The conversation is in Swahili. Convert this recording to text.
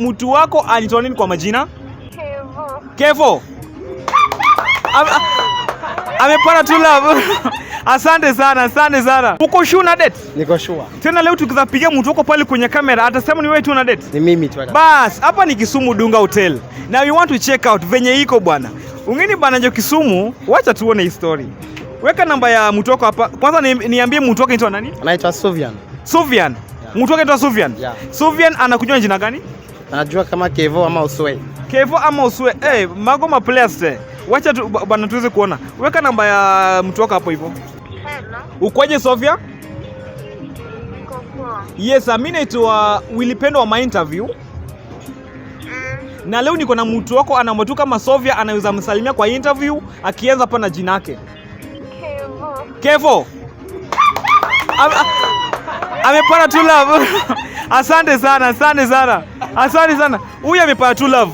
Mtu wako anaitwa nini kwa majina? Kevo. Kevo. Amepata tu love. Asante sana, asante sana. Uko sure na date? Niko sure. Tena leo tukizapigia mtu wako pale kwenye kamera atasema ni wewe tu na date? Ni mimi tu. Bas, hapa ni Kisumu Dunga Hotel. Now we want to check out venye iko bwana. Ungeni bana njo Kisumu, wacha tuone hii story. Weka namba ya mtu wako hapa. Kwanza niambie mtu wako anaitwa nani? Anaitwa Suvian. Suvian. Yeah. Mtu wako anaitwa Suvian? Yeah. Suvian anakujua jina gani? Anajua kama Kevo ama Uswe. Kevo ama Uswe. Magoma players. Wacha tu bwana tuweze kuona. Weka namba ya mtu wako hapo hivyo. Hello. Ukoje Sofia? Niko poa. Yes, mimi naitwa Willipendo wa my interview. Na leo niko na mtu wako anaambia kama Sofia anaweza msalimia kwa interview akianza hapa na jina yake. Kevo. Kevo. Amepata tu love. Asante sana, asante sana. Asante sana. Huyu amepata tu love.